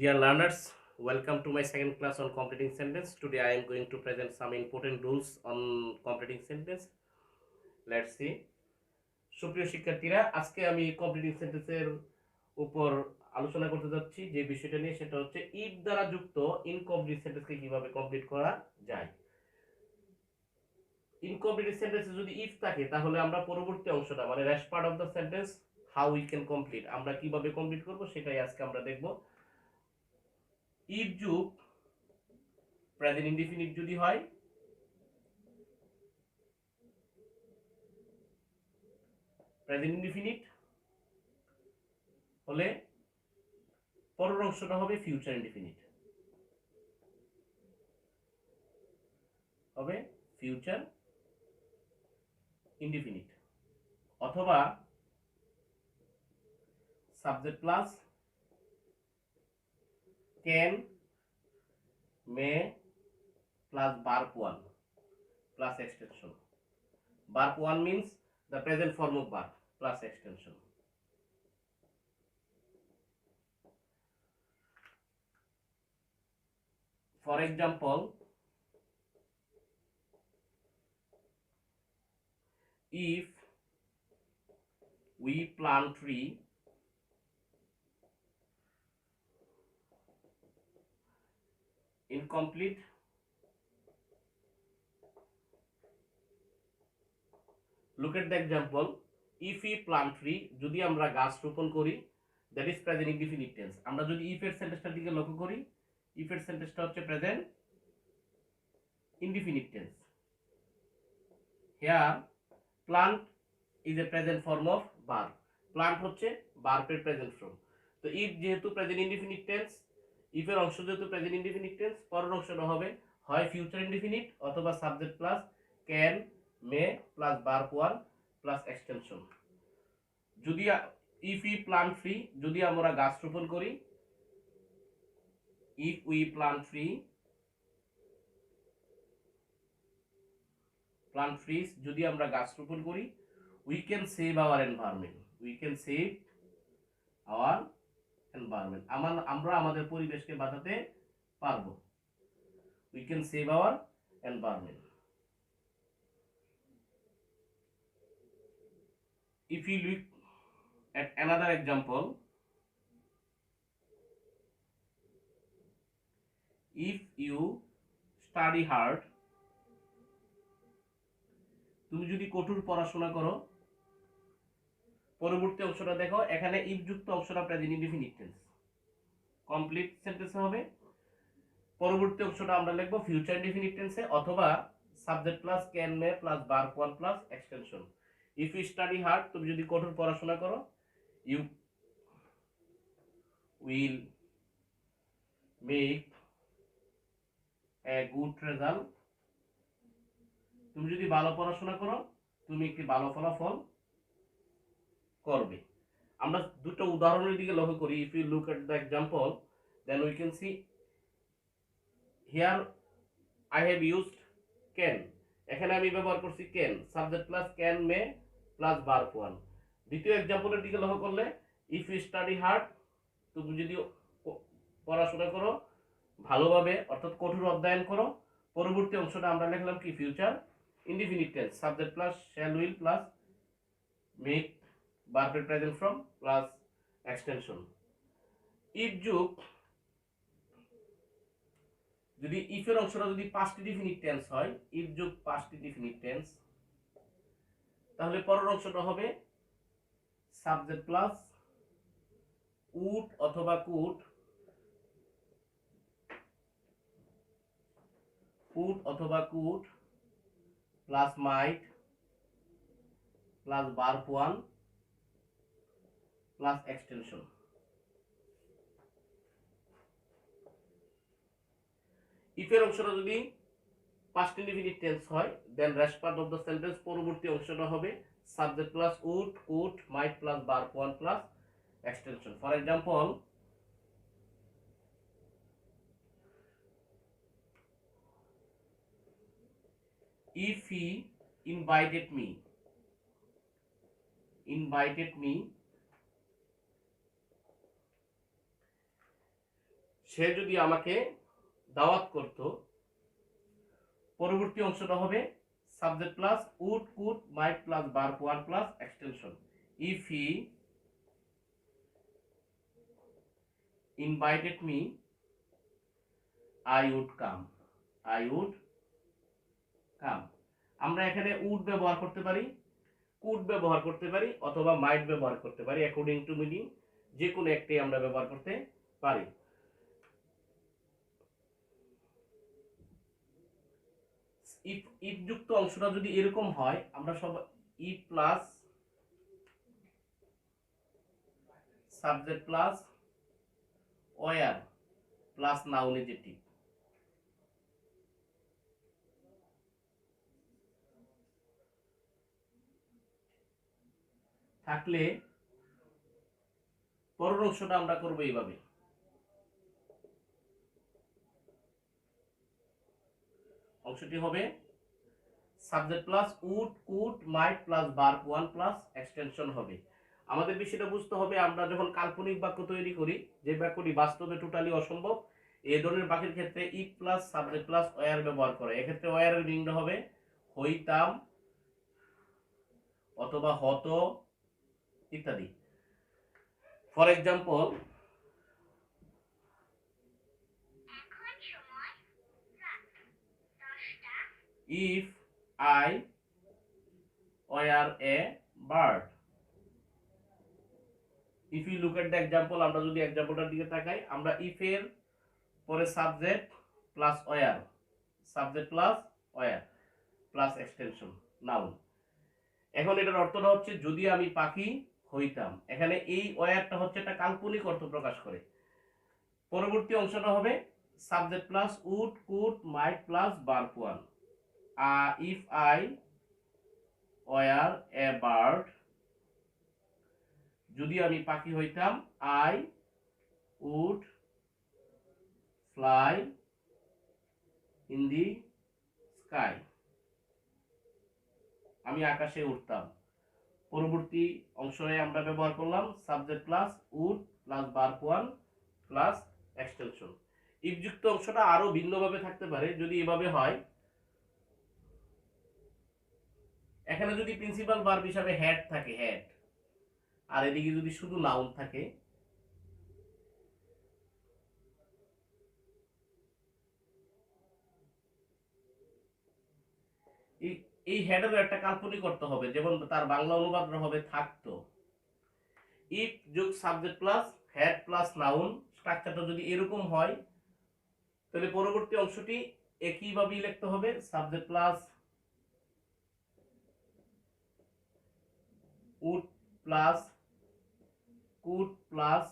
Dear learners, welcome to my second class on completing sentence. Today I am going to present some important rules on completing sentence. Let's see. সুপ্রিয় শিক্ষার্থীরা, আজকে আমি completing সেন্টেন্সের উপর আলোচনা করতে যাচ্ছি। যে বিষয়টা নিয়ে সেটা হচ্ছে ইফ দ্বারা যুক্ত ইনকমপ্লিট সেন্টেন্সকে কিভাবে কমপ্লিট করা যায়। ইনকমপ্লিট সেন্টেন্সে যদি ইফ থাকে তাহলে আমরা পরবর্তী অংশটা মানে rest part of the sentence how we can complete আমরা কিভাবে কমপ্লিট করব সেটাই আজকে আমরা দেখব। ইফ যুগ প্রেজেন্ট ইনডিফিনিট যদি হয়, প্রেজেন্ট ইনডিফিনিট হলে পরের অংশটা হবে ফিউচার ইনডিফিনিট, হবে ফিউচার ইনডিফিনিট, অথবা subject plus can may plus verb 1 plus extension. Verb 1 means the present form of verb plus extension. For example, if we plant tree incomplete, look at the example. If we plant tree, যদি আমরা গাছ রোপণ করি, that is present indefinite tense. আমরা যদি if এর সেন্টেন্সটার দিকে লক্ষ্য করি, if এর সেন্টেন্সটা হচ্ছে present indefinite tense. Here plant is a present form of verb. Plant হচ্ছে verb এর present form. তো if যেহেতু present indefinite tense, if এর অংশ যেহেতু present indefinite tense, পরের অংশটা হবে হয় future indefinite অথবা subject plus can may plus verb 1 plus extension. যদি if we plant tree, যদি আমরা গাছ রোপণ করি, if we plant trees, যদি আমরা গাছ রোপণ করি, we can save our environment. We can save our environment. আমরা আমাদের পরিবেশকে বাঁচাতে পারবো। We can save our environment. If you look at another example, if you study hard, তুমি যদি কঠোর পড়াশোনা করো, পরবর্তী অংশটা দেখো, এখানে ইফ যুক্ত অংশটা present indefinite tense, complete sentence হবে। পরবর্তী অংশটা আমরা লিখব ফিউচার ইনডিফিনিট টেন্সে অথবা subject plus can may plus verb 1 plus extension. If you study hard, তুমি যদি কঠোর পড়াশোনা করো, you will make a good result, তুমি যদি ভালো পড়াশোনা করো তুমি একটি ভালো ফলাফল করবে। আমরা দুটো উদাহরণের দিকে লক্ষ্য করি। If you look at the example, then we can see here I have used can, এখানে আমি ব্যবহার করছি can, subject plus can may plus verb 1। দ্বিতীয় এক্সাম্পলের দিকে লক্ষ্য করলে, ইফ ইউ স্টাডি হার্ড, তুমি যদি পড়াশোনা করো ভালোভাবে অর্থাৎ কঠোর অধ্যয়ন করো, পরবর্তী অংশটা আমরা লিখলাম কি future indefinite tense, subject plus shall will plus make verb এর present form plus extension. If যুগ যদি ইফ এর অংশটা যদি পাস্ট ডিফিনিট টেন্স হয়, ইফ যুগ পাস্ট ডিফিনিট টেন্স, তাহলে পরের অংশটা হবে সাবজেক্ট প্লাস উড অথবা could, plus might plus verb 1 plus extension. If এর অংশটা যদি পাস্ট ইনডিফিনিট টেন্স হয়, then rest part of the sentence পরবর্তী অংশটা হবে subject plus would might plus verb 1 plus extension. For example, if he invited me, সে যদি আমাকে দাওয়াত করত, পরবর্তী অংশটা হবে subject plus would could might plus verb one plus extension. If he invited me I would come, I would come. আমরা এখানে উড ব্যবহার করতে পারি, কুড ব্যবহার করতে পারি, অথবা মাইট ব্যবহার করতে পারি, অ্যাকর্ডিং টু মিনিং যে কোনো একটি আমরা ব্যবহার করতে পারি। ইফ ইফ যুক্ত অংশটা যদি এরকম হয়, আমরা সব if plus subject plus were plus noun adjective, থাকলে পরের অংশটা আমরা করব এইভাবে। অংশটি হবে subject plus would could might plus verb one plus extension হবে। আমাদের বিষয়টা বুঝতে হবে, আমরা যখন কাল্পনিক বাক্য তৈরি করি, যে বাক্যটি বাস্তবে টোটালি অসম্ভব, এই ধরনের বাক্যের ক্ষেত্রে if plus subject plus were ব্যবহার করে। এক্ষেত্রে ওয়ারের মিনিংটা হবে হইতাম অথবা হতো ইত্যাদি। For example, if I were a bird, if you look at the example, আমরা যদি এক্সাম্পলটার দিকে তাকাই, আমরা if এর পরে subject plus were, subject plus were plus extension noun. এখন এটার অর্থটা হচ্ছে যদি আমি পাখি হইতাম। এখানে এই ওয়ারটা হচ্ছে একটা কাল্পনিক অর্থ প্রকাশ করে। পরবর্তী অংশটা হবে subject plus would could might plus verb one. if I were a bird, যদি আমি পাখি হইতাম, I would fly in the sky, আমি আকাশে উড়তাম। পরবর্তী অংশে আমরা ব্যবহার করলাম subject plus would plus verb one plus extension. If যুক্ত অংশটা আরো ভিন্নভাবে থাকতে পারে। যদি এভাবে হয়, এখানে যদি প্রিন্সিপাল ভার্ব হিসাবে হ্যাড থাকে, হ্যাড, আর এদিকে যদি শুধু নাউন থাকে, এই হ্যাডের একটা কাল্পনিক অর্থ হবে, যেমন তার বাংলা অনুবাদ হবে থাকতো। ইফ যোগ subject plus had plus noun স্ট্রাকচারটা যদি এরকম হয়, তাহলে পরবর্তী অংশটি একইভাবেই লিখতে হবে subject plus would plus could plus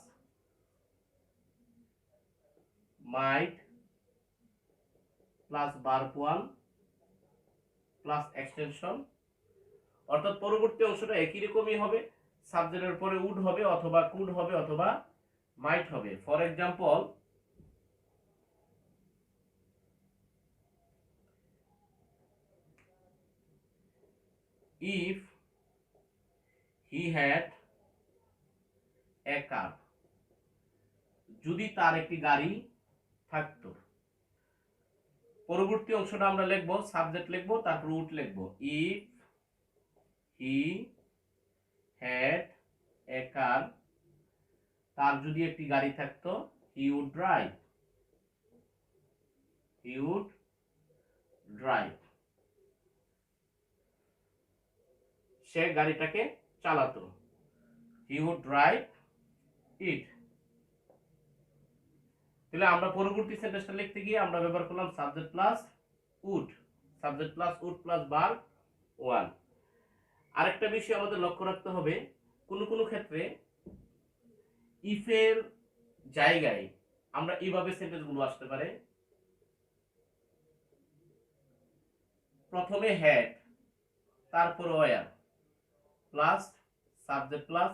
might plus verb one plus extension. অর্থাৎ পরবর্তী অংশটা একই রকমই হবে, সাবজেক্টের পরে উড হবে অথবা কুড হবে অথবা মাইট হবে। For example, if he had a car, যদি তার একটি গাড়ি থাকতো। পরবর্তী অংশটা আমরা লিখবো সাবজেক্ট লিখবো, তারপর উড লিখবো। if he had a car, তার যদি একটি গাড়ি থাকতো, he would drive, he would drive, সে গাড়িটাকে চালাতো, he would drive it। তাহলে আমরা পরবর্তী সেন্টেন্সটা লিখতে গিয়ে আমরা ব্যবহার করলাম subject plus would, subject plus would plus verb one. আরেকটা বিষয় আমাদের লক্ষ্য রাখতে হবে, কোনো কোনো ক্ষেত্রে ইফের জায়গায় আমরা এইভাবে সেন্টেন্সগুলো আসতে পারে, প্রথমে হ্যাড, তারপর were plus subject plus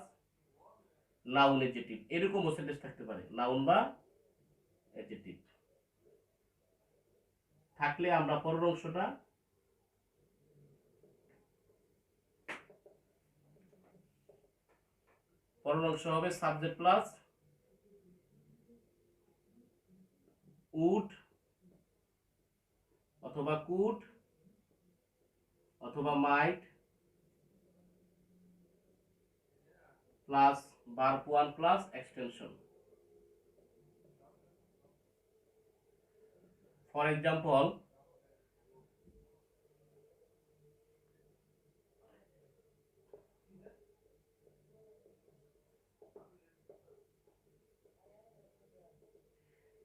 noun adjective, এরকমও সেন্টেন্স থাকতে পারে, নাউন বা এডজেক্টিভ থাকলে আমরা পরের অংশটা হবে সাবজেক্ট প্লাস উড অথবা কুড অথবা মাইট plus verb one plus extension. For example,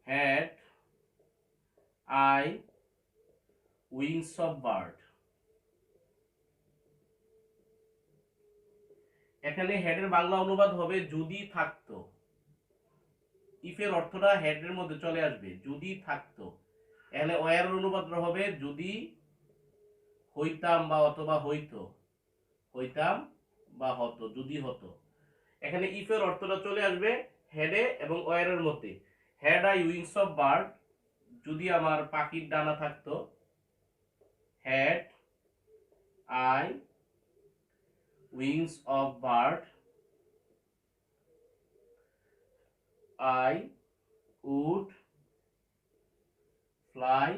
had I wings of bird। এখানে হেডের বাংলা অনুবাদ হবে যদি থাকতো। ইফের অর্থটা হেডের মধ্যে চলে আসবে, যদি থাকতো। এখানে ওয়ার অনুবাদ হবে যদি হইতাম বা অথবা হইতো, হইতাম বা হতো, যদি হতো। এখানে ইফের অর্থটা চলে আসবে হেডে এবং ওয়ারের মধ্যে। Had I wings of bird, যদি আমার পাখির ডানা থাকতো। Had I wings of bird, I would fly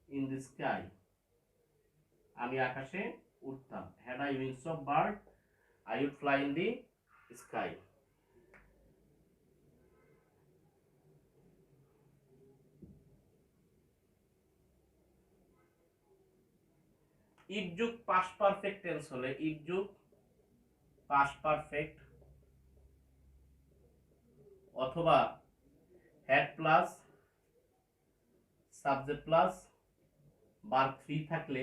in the sky। আমি আকাশে উড়তাম। Had I wings of bird, I would fly in the sky। if যুগ past perfect tense হলে if যুগ past perfect অথবা had plus subject plus verb 3 থাকলে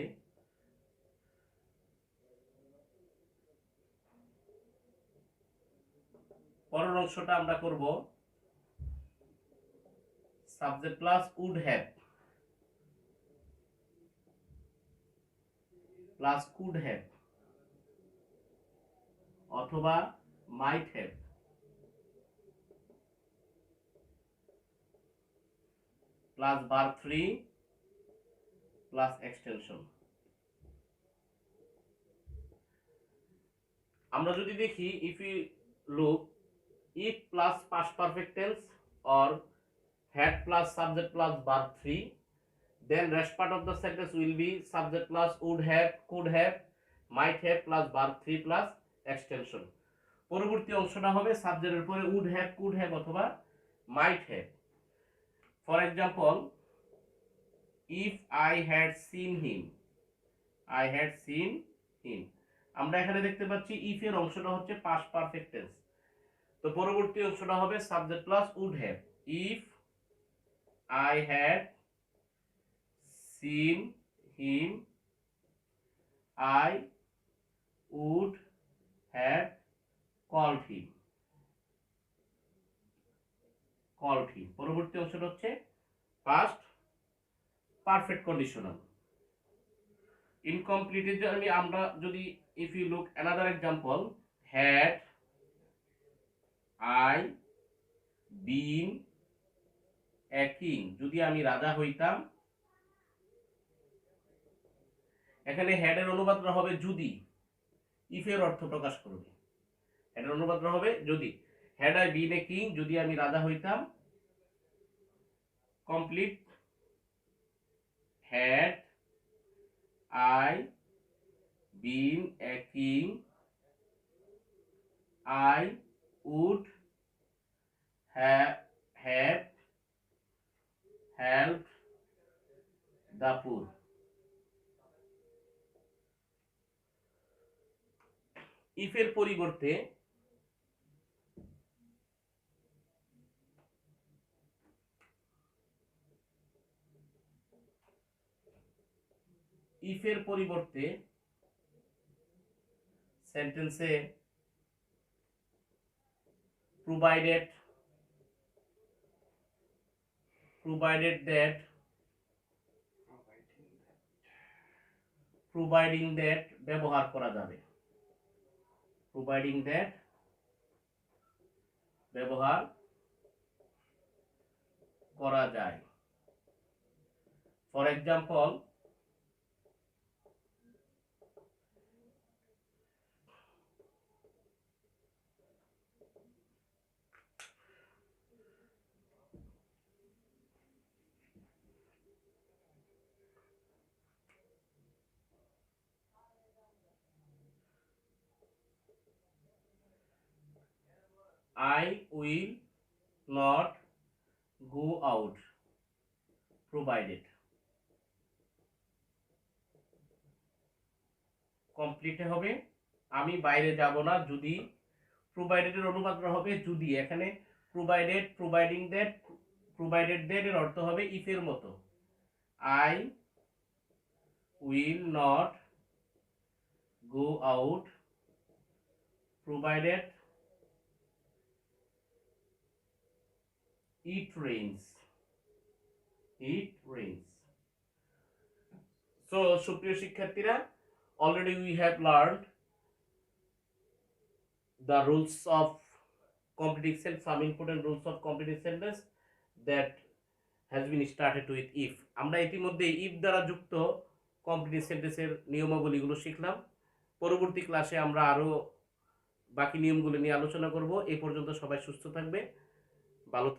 পরের অংশটা আমরা করব subject plus would have plus could have অথবা might have plus verb 3 plus extension. আমরা যদি দেখি if you look, if plus past perfect tense or had plus subject plus verb 3, then rest part of the sentence will be subject plus would have, could have, might have plus verb 3 plus extension। পরবর্তী অংশটা হবে সাবজেক্টের পরে would have, could have অথবা might have। For example, if I had seen him, I had seen him। আমরা এখানে দেখতে পাচ্ছি if এর অংশটা হচ্ছে past perfect tense, তো পরবর্তী অংশটা হবে subject plus would have। if I had seen him, I would have called him, called him। পরবর্তী অংশটা হচ্ছে past perfect conditional। incomplete এর জন্য আমরা যদি if you look another example, had I been a king, যদি আমি রাজা হইতাম। এখানে had এর অনুবাদ হবে যদি, if এর অর্থ প্রকাশ করবে। had এর অনুবাদ হবে যদি, had I been a king, যদি আমি রাজা হইতাম। Complete, had I been a king, I would have helped the poor। if এর পরিবর্তে if এর পরিবর্তে সেন্টেন্সে provided that, providing that ব্যবহার করা যাবে, providing that ব্যবহার করা যায়। For example, I will not go out provided. কমপ্লিটে হবে আমি বাইরে যাব না যদি, প্রোভাইডেডের অনুবাদ হবে যদি। এখানে provided, providing that, provided that এর অর্থ হবে ইফ এর মতো। I will not go out provided it rains. It rains. So সুপ্রিয় শিক্ষার্থীরা, already we have learned the rules of completing sentence, some important rules of completing sentence that has been started with if। আমরা ইতিমধ্যে if দ্বারা যুক্ত complete সেন্টেন্সের নিয়মাবলীগুলো শিখলাম। পরবর্তী ক্লাসে আমরা আরো বাকি নিয়মগুলো নিয়ে আলোচনা করব। এই পর্যন্ত সবাই সুস্থ থাকবে, ভালো